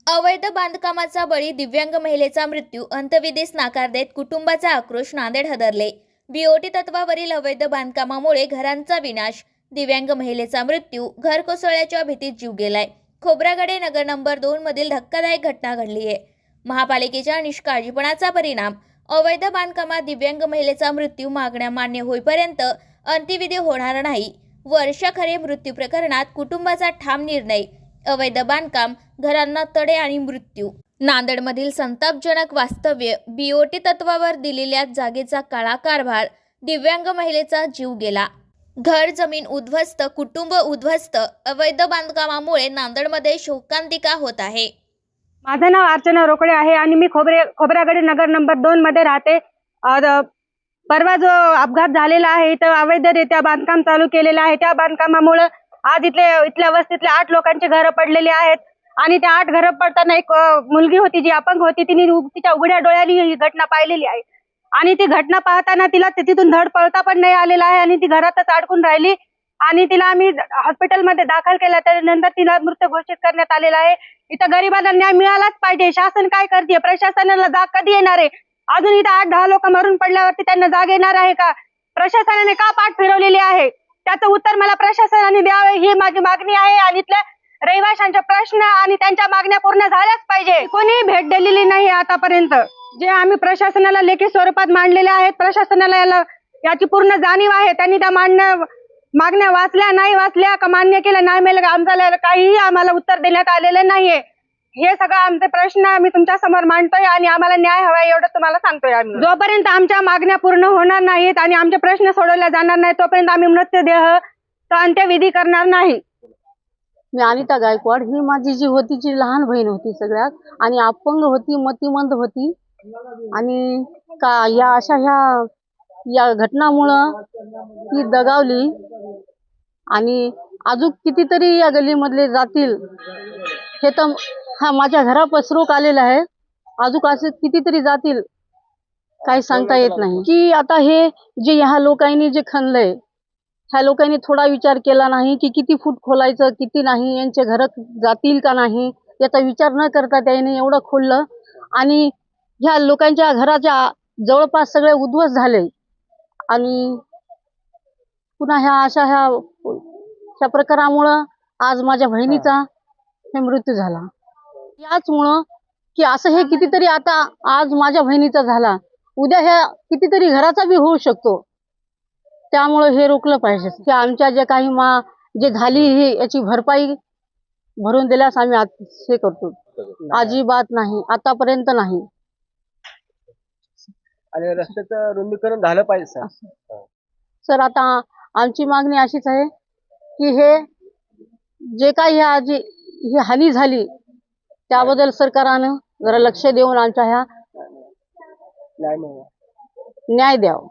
अवैध बांधकामाचा बळी दिव्यांग महिलेचा मृत्यू, अंत्यविधीस नकार देत कुटुंबाचा आक्रोश, नांदेड हदरले. बीओटी तत्वावरील अवैध बांधकामामुळे घरांचा विनाश, दिव्यांग महिलेचा मृत्यू, घर कोसळण्याच्या भीतीत जीव गेलाय. खोब्रागडे नगर नंबर 2 मधील धक्कादायक घटना घडली आहे. महापालिकेच्या निष्काळजीपणाचा परिणाम. अवैध बांधकामात दिव्यांग महिलेचा मृत्यू, मागण्या मान्य होईपर्यंत अंत्यविधी होणार नाही. वर्षा खरे मृत्यू प्रकरणात कुटुंबाचा ठाम निर्णय. अवैध बांधकाम, घरांना तडे आणि मृत्यू. नांदेडमधील संतापजनक वास्तव्य. बीओटी तत्वावर दिलेल्या जागेचा काळा कारभार, दिव्यांग महिलेचा जीव गेला. घर जमीन उद्ध्वस्त, कुटुंब उद्ध्वस्त. अवैध बांधकामामुळे नांदेडमध्ये शोकांतिका होत आहे. माझं नाव अर्चना रोकडे आहे आणि मी खोब्रागडे नगर नंबर 2 मध्ये राहते. परवा जो अपघात झालेला आहे, इथं अवैधरित्या बांधकाम चालू केलेलं आहे. त्या बांधकामामुळे आज इथल्या वस्तीतल्या 8 लोकांची घरं पडलेली आहेत आणि त्या 8 घरं पडताना एक मुलगी होती जी अपंग होती. तिने तिच्या उघड्या डोळ्यांनी ही घटना पाहिलेली आहे आणि ती घटना पाहताना तिला तिथून धड पळता पण नाही आलेला आहे आणि ती घरातच अडकून राहिली आणि तिला आम्ही हॉस्पिटलमध्ये दाखल केलं. त्यानंतर तिला मृत घोषित करण्यात आलेला आहे. इथं गरिबांना न्याय मिळालाच पाहिजे. शासन काय करते? प्रशासनाला जाग कधी येणार आहे? अजून इथं 8-10 लोक मरून पडल्यावरती त्यांना जाग येणार आहे का? प्रशासनाने का पाठ फिरवलेली आहे? त्याचं उत्तर मला प्रशासनाने द्यावे ही माझी मागणी आहे आणि इथल्या रहिवाशांचे प्रश्न आणि त्यांच्या मागण्या पूर्ण झाल्याच पाहिजे. कोणी भेट दिलेली नाही आतापर्यंत. जे आम्ही प्रशासनाला लेखी स्वरूपात मांडलेले आहेत, प्रशासनाला याची पूर्ण जाणीव आहे. त्यांनी त्या मागण्या वाचल्या नाही वाचल्या का मान्य केलं नाही मिळालं आमच्याला काहीही आम्हाला उत्तर देण्यात आलेलं नाहीये. हे सगळं आमचे प्रश्न आम्ही तुमच्या समोर मांडतोय आणि आम्हाला न्याय हवाय एवढं तुम्हाला सांगतोय आम्ही. जोपर्यंत आमच्या मागण्या पूर्ण होणार नाहीत आणि आमचे प्रश्न सोडवले जाणार नाही तोपर्यंत आम्ही मृतदेह अंत्यविधी करणार नाही. मी अनिता गायकवाड, ही माझी जी होती जी लहान बहीण होती सगळ्यात आणि अपंग होती, मतिमंद होती आणि या घटनामुळं ती दगावली आणि अजून कितीतरी या गल्लीमधले जातील हे तर हा माझ्या घरापास रोग आलेला आहे. अजून असे कितीतरी जातील, काही सांगता येत नाही. की आता हे जे ह्या लोकांनी जे खणलंय, ह्या लोकांनी थोडा विचार केला नाही की किती फूट खोलायचं, किती नाही, यांचे घर जातील का नाही याचा विचार न करता त्याने एवढं खोललं आणि ह्या लोकांच्या घराच्या जवळपास सगळे उद्ध्वस्त झाले आणि पुन्हा ह्या प्रकारामुळं आज माझ्या बहिणीचा हे मृत्यू झाला. याचमुळं की असं हे कितीतरी आता आज माझ्या बहिणीचा झाला, उद्या ह्या कितीतरी घराचा बी होऊ शकतो. त्यामुळे हे रोखलं पाहिजे की आमच्या जे काही जे झाली ही याची भरपाई भरून दिल्यास आम्ही हे करतो. अजिबात नाही, आतापर्यंत नाही. आणि रस्त्याचं रुंदीकरण झालं पाहिजे सर. आता आमची मागणी अशीच आहे की हे जे काही ही हानी झाली त्याबद्दल सरकारनं जरा लक्ष देऊन आमच्या ह्या न्याय द्यावा.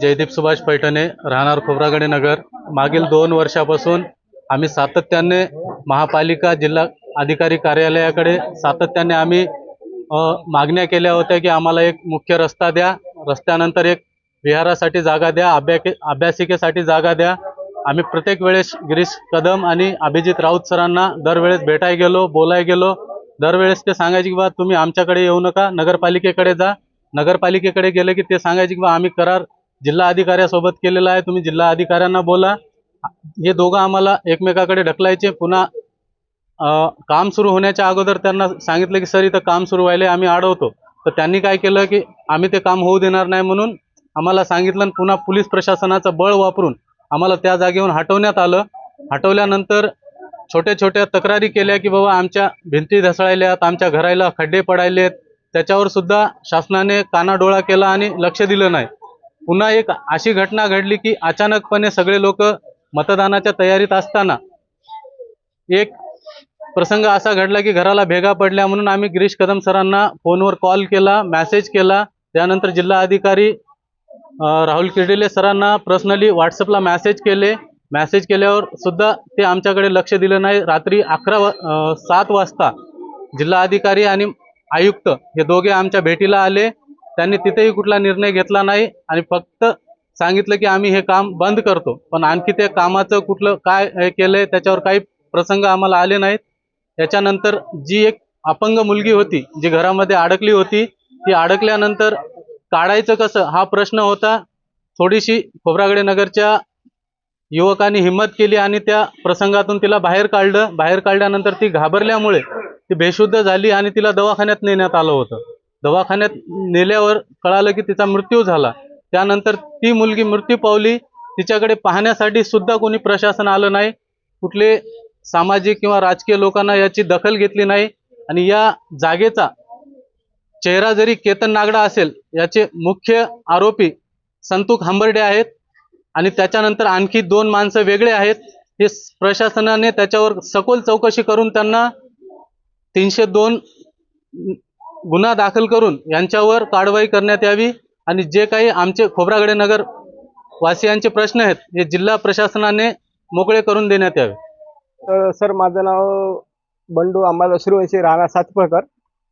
जयदीप सुभाष पैठणे, राहणार खोब्रागडे नगर. मागील 2 वर्षापासून आम्ही सातत्याने महापालिका जिल्हा अधिकारी कार्यालयाकडे सातत्याने आम्ही मागण्या केल्या होत्या की आम्हाला एक मुख्य रस्ता द्या, रस्त्यानंतर एक विहारासाठी जागा द्या, अभ्यासिकेसाठी जागा द्या. आम्ही प्रत्येक वेळेस गिरीश कदम आणि अभिजित राऊत सरांना दरवेळेस भेटायला गेलो, बोलायला गेलो. दरवेळेस ते सांगायचे की बा तुम्ही आमच्याकडे येऊ नका, नगरपालिकेकडे जा. नगरपालिकेकडे गेले की ते सांगायचे की बा आम्ही करार जिल्हा अधिकाऱ्यासोबत केलेला आहे, तुम्ही जिल्हा अधिकाऱ्यांना बोला. हे दोघं आम्हाला एकमेकाकडे ढकलायचे. पुन्हा काम सुरू होण्याच्या अगोदर त्यांना सांगितलं की सर इथं काम सुरू व्हायला आम्ही अडवतो. तर त्यांनी काय केलं की आम्ही ते काम होऊ देणार नाही म्हणून आम्हाला सांगितलं. पुन्हा पोलीस प्रशासनाचं बळ वापरून आम्हाला त्या जागेवरून हटवण्यात आलं. हटवल्यानंतर छोट्या छोट्या तक्रारी केल्या की बाबा आमच्या भिंती ढसळायल्यात, आमच्या घराला खड्डे पडायलेत. त्याच्यावर सुद्धा शासनाने कानाडोळा केला आणि लक्ष दिलं नाही. पुन्हा एक अशी घटना घडली की अचानकपणे सगळे लोक मतदानाच्या तयारीत असताना एक प्रसंग असा घडला की घराला भेगा पडल्या म्हणून आम्ही गिरीश कदम सरांना फोनवर कॉल केला, मेसेज केला. त्यानंतर जिल्हा अधिकारी राहुल किर्डिले सरांना पर्सनली व्हॉट्सअपला मेसेज केले. मेसेज केल्यावर सुद्धा ते आमच्याकडे लक्ष दिलं नाही. रात्री 7 वाजता जिल्हा अधिकारी आणि आयुक्त हे दोघे आमच्या भेटीला आले. त्यांनी तिथेही कुठला निर्णय घेतला नाही आणि फक्त सांगितलं की आम्ही हे काम बंद करतो. पण आणखी ते कामाचं कुठलं काय केलंय त्याच्यावर काही प्रसंग आम्हाला आले नाहीत. याच्यानंतर जी एक अपंग मुलगी होती जी घरामध्ये अडकली होती, ती अडकल्यानंतर काढायचं कसं हा प्रश्न होता. थोडीशी खोब्रागडे नगरच्या युवकांनी हिंमत केली आणि त्या प्रसंगातून तिला बाहेर काढलं. बाहेर काढल्यानंतर ती घाबरल्यामुळे ती बेशुद्ध झाली आणि तिला दवाखान्यात नेण्यात आलं होतं. दवाखान्यात नेल्यावर कळालं की तिचा मृत्यू झाला. त्यानंतर ती मुलगी मृत्यू पावली. तिच्याकडे पाहण्यासाठी सुद्धा कोणी प्रशासन आलं नाही. कुठले सामाजिक किंवा राजकीय लोकांना याची दखल घेतली नाही. आणि या जागेचा चेहरा जरी केतन नागडा असेल, याचे मुख्य आरोपी संतूक हंबर्डे आहेत आणि त्याच्यानंतर आणखी 2 माणसं वेगळे आहेत. हे प्रशासनाने त्याच्यावर सखोल चौकशी करून त्यांना 302 गुन्हा दाखल करून यांच्यावर कारवाई करण्यात यावी. आणि जे काही आमचे खोब्रागडे नगर वासियांचे प्रश्न आहेत हे जिल्हा प्रशासनाने मोकळे करून देण्यात यावे. तर सर, माझं नाव बंडू अंबादास सूर्यवंशी, राणा सातपळकर.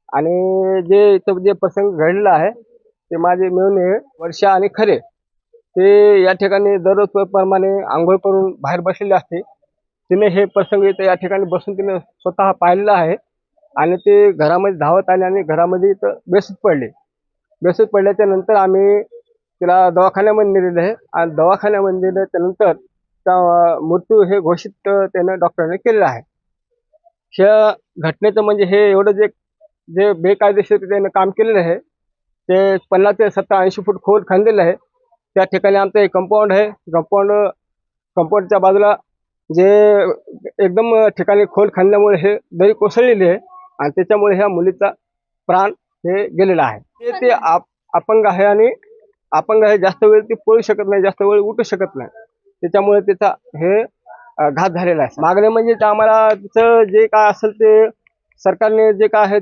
आणि जे प्रसंग घडलेला आहे ते माझे मेवणे वर्षा आणि खरे ते या ठिकाणी दररोज प्रमाणे आंघोळ करून बाहेर बसलेले असते. तिने हे प्रसंग इथं या ठिकाणी बसून तिने स्वतः पाहिलेला आहे. आणि ते घरामध्ये धावत आले आणि घरामध्ये इथं बेशुद्ध पडले. बेशुद्ध पडल्याच्या नंतर आम्ही तिला दवाखान्यामध्ये नेलेलं आहे. आणि दवाखान्यामध्ये नेल्याच्यानंतर त्या मृत्यू हे घोषित त्यानं डॉक्टरने केलेलं आहे. ह्या घटनेचं म्हणजे हे एवढं जे बेकायदेशीर त्यानं काम केलेलं आहे ते 50 ते 70 80 फूट खोल खणलेलं आहे. त्या ठिकाणी आमचं एक कंपाऊंड आहे. कंपाऊंडच्या बाजूला जे एकदम ठिकाणी खोल खणल्यामुळे हे दरी कोसळलेली आहे आणि त्याच्यामुळे ह्या मुलीचा प्राण हे गेलेला आहे. ते अपंग आहे आणि अपंग आहे, जास्त वेळ ती पळू शकत नाही, जास्त वेळ उठू शकत नाही. त्याच्यामुळे त्याचा हे घात झालेला आहे. मागणे म्हणजे ते आम्हाला तिचं जे काय असेल ते सरकारने जे काय आहे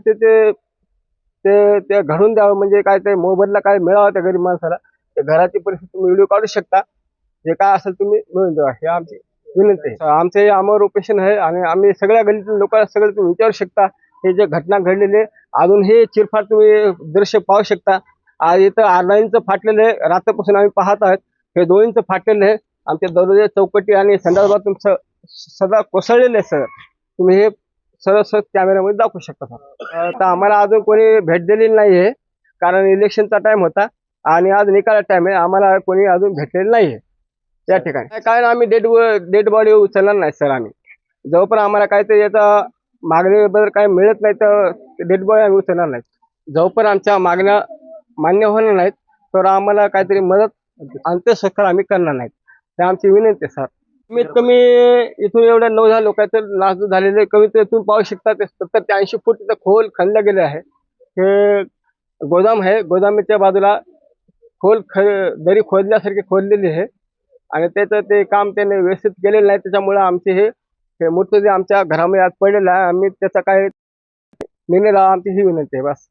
ते घडून द्यावं. म्हणजे काय ते मोबदला काय मिळावा त्या गरीब माणसाला. ते घराची परिस्थिती तुम्ही व्हिडिओ काढू शकता. जे काय असेल तुम्ही मिळून द्यावा हे आमची विनंती आहे. आमचे आमर ऑपरेशन आहे आणि आम्ही सगळ्या गल्लीतील लोकांना सगळं तुम्ही विचारू शकता. हे जे घटना घडलेले अजून हे चिरफाड तुम्ही दृश्य पाहू शकता. आज इथं 8 इंच फाटलेले रात्रपासून आम्ही पाहत आहोत. हे 2 इंच फाटलेले आहे. आमच्या दरवाजे चौकटी आणि संडास बाथरूम सदा कोसळलेले आहे सर. तुम्ही हे सरळ कॅमेऱ्यामध्ये दाखवू शकता सर. तर आम्हाला अजून कोणी भेट दिलेली नाही आहे, कारण इलेक्शनचा टाइम होता आणि आज निकाला टाइम आहे. आम्हाला कोणी अजून भेटलेलं नाही आहे त्या ठिकाणी. काय आम्ही डेड बॉडी उचलणार नाही सर. आम्ही जोपर्यंत आम्हाला काहीतरी याचा मागणीबद्दल काही मिळत नाही तर डेड बॉडी आम्ही उचलणार नाही. जोपर्यंत आमच्या मागण्या मान्य होणार नाहीत तर आम्हाला काहीतरी मदत अंत्यसंस्कार आम्ही करणार नाहीत. हे आमची विनंती आहे सर. कमीत कमी इथून एवढ्या 9-10 लोकांचं नाश झालेले कमीत कमी तुम्ही पाहू शकता. ते 70 ते 80 फूट तिथं खोल खणलं गेले आहे. हे गोदाम आहे. गोदामाच्या बाजूला दरी खोदल्यासारखी खोदलेली आहे आणि त्याचं ते काम त्याने व्यवस्थित केलेलं नाही. त्याच्यामुळे आमचे हे मृतदेह आमच्या घरामध्ये आज पडलेला आहे. आम्ही त्याचा काय निर्णय लावा आमची ही विनंती आहे बस.